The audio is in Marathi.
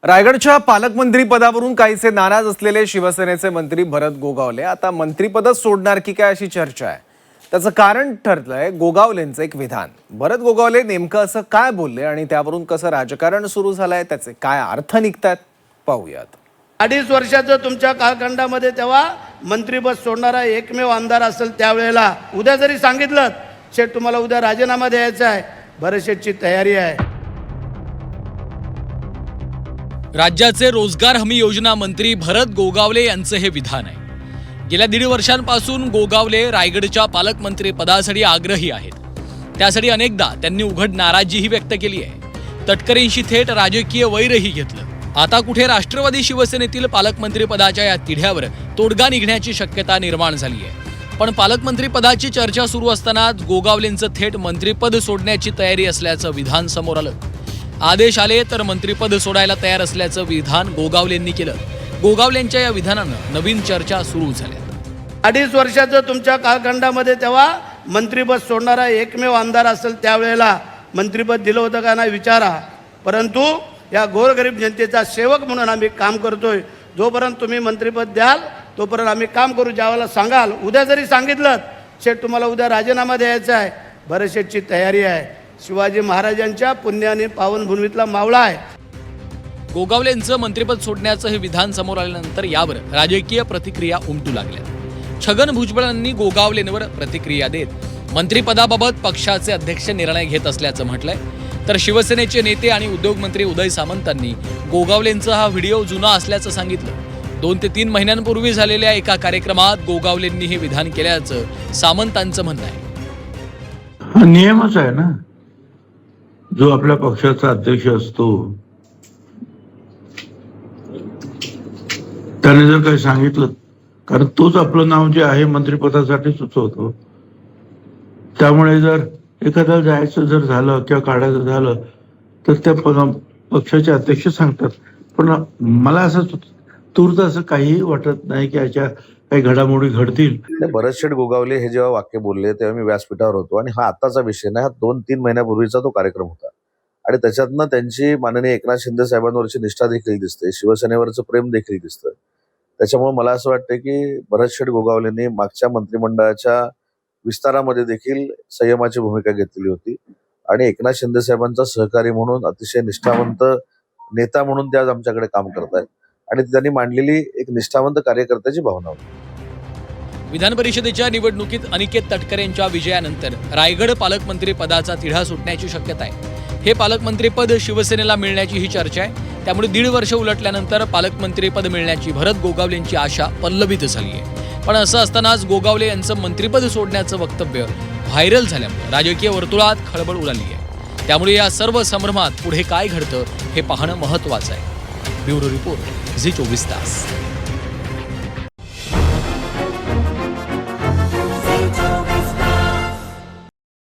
रायगडच्या पालकमंत्री पदावरून काहीसे नाराज असलेले शिवसेनेचे मंत्री भरत गोगावले आता मंत्रिपदच सोडणार की काय अशी चर्चा आहे। त्याचं कारण ठरलंय गोगावलेंचं एक विधान। भरत गोगावले नेमकं असं काय बोलले आणि त्यावरून कसं राजकारण सुरू झालंय, त्याचे काय अर्थ निघतात पाहूयात। 2.5 वर्षाचं तुमच्या कालखंडामध्ये तेव्हा मंत्रिपद सोडणारा एकमेव आमदार असेल त्यावेळेला उद्या जरी सांगितलं शेठ तुम्हाला उद्या राजीनामा द्यायचा आहे, भरत शेठची तयारी आहे। राज्याचे रोजगार हमी योजना मंत्री भरत गोगावले यांचं हे विधान आहे। गेल्या 1.5 वर्षांपासून गोगावले रायगडच्या पालकमंत्री पदासाठी आग्रही आहेत। त्यासाठी अनेकदा त्यांनी उघड नाराजीही व्यक्त केली आहे। तटकरेंशी थेट राजकीय वैरही घेतलं। आता कुठे राष्ट्रवादी शिवसेनेतील पालकमंत्री पदाच्या या तिढ्यावर तोडगा निघण्याची शक्यता निर्माण झाली आहे। पण पालकमंत्री पदाची चर्चा सुरू असतानाच गोगावलेंचं थेट मंत्रिपद सोडण्याची तयारी असल्याचं विधान समोर आलं। आदेश आले तर मंत्रिपद सोडायला तयार असल्याचं विधान गोगावलेंनी केलं। गोगावलेंच्या या विधानानं नवीन चर्चा सुरू झाल्या। 2.5 वर्षाचं तुमच्या कालखंडामध्ये तेव्हा मंत्रिपद सोडणारा एकमेव आमदार असेल त्यावेळेला मंत्रिपद दिलं होतं का नाही विचारा। परंतु या गोरगरीब जनतेचा सेवक म्हणून आम्ही काम करतोय। जोपर्यंत तुम्ही मंत्रिपद द्याल तोपर्यंत आम्ही काम करू। ज्यावेळेला सांगाल उद्या जरी सांगितलं शेठ तुम्हाला उद्या राजीनामा द्यायचा आहे, भरत शेठची तयारी आहे। शिवाजी महाराजांच्या पुण्याने पावनभूमीतला मावळा आहे। गोगावलेंचं मंत्रिपद सोडण्याचं हे विधान समोर आल्यानंतर यावर राजकीय प्रतिक्रिया उमटू लागल्या। छगन भुजबळांनी गोगावलेंवर प्रतिक्रिया देत मंत्रिपदाबाबत पक्षाचे अध्यक्ष निर्णय घेत असल्याचं म्हटलंय। तर शिवसेनेचे नेते आणि उद्योगमंत्री उदय सामंतांनी गोगावलेंचा हा व्हिडिओ जुना असल्याचं सांगितलं। 2 ते 3 महिन्यांपूर्वी झालेल्या एका कार्यक्रमात गोगावलेंनी हे विधान केल्याचं सामंतांचं म्हणणं आहे। हा नियमच आहे ना, जो आपल्या पक्षाचा अध्यक्ष असतो त्याने जर काही सांगितलं, कारण तोच आपलं नाव जे आहे मंत्रिपदासाठी सुचवतो, त्यामुळे जर एखाद्याला जायचं जर झालं किंवा काढायचं झालं तर त्या पक्षाचे अध्यक्ष सांगतात। पण मला असं तूर्त असं काहीही वाटत नाही की याच्या काही घडामोडी घडतील। भरत शेठ गोगावले हे जेव्हा वाक्य बोलले तेव्हा मी व्यासपीठावर होतो आणि हा आताचा विषय नाही, हा 2-3 महिन्यापूर्वीचा तो कार्यक्रम होता आणि त्याच्यातनं त्यांची माननीय एकनाथ शिंदे साहेबांवरची निष्ठा देखील दिसते, शिवसेनेवरचं प्रेम देखील दिसतं। त्याच्यामुळे मला असं वाटतं की भरत शेठ गोगावलेंनी मागच्या मंत्रिमंडळाच्या विस्तारामध्ये देखील संयमाची भूमिका घेतलेली होती आणि एकनाथ शिंदे साहेबांचा सहकारी म्हणून अतिशय निष्ठावंत नेता म्हणून ते आज आमच्याकडे काम करतायत आणि त्यांनी मांडलेली एक निष्ठावंत कार्यकर्त्याची भावना होती। विधान परिषदेच्या निवडणुकीत अनिकेत तटकरेंच्या विजयानंतर रायगड पालकमंत्री पदाचा तिढा सुटण्याची शक्यता आहे। हे पालकमंत्रीपद शिवसेनेला मिळण्याची ही चर्चा आहे। त्यामुळे 1.5 वर्ष उलटल्यानंतर पालकमंत्रीपद मिळण्याची भरत गोगावलेंची आशा पल्लवित झाली आहे। पण असं असतानाच गोगावले यांचं मंत्रिपद सोडण्याचं वक्तव्य व्हायरल झाल्यामुळे राजकीय वर्तुळात खळबळ उडाली आहे। त्यामुळे या सर्व संभ्रमात पुढे काय घडतं हे पाहणं महत्त्वाचं आहे। ब्युरो रिपोर्ट, झी 24 तास।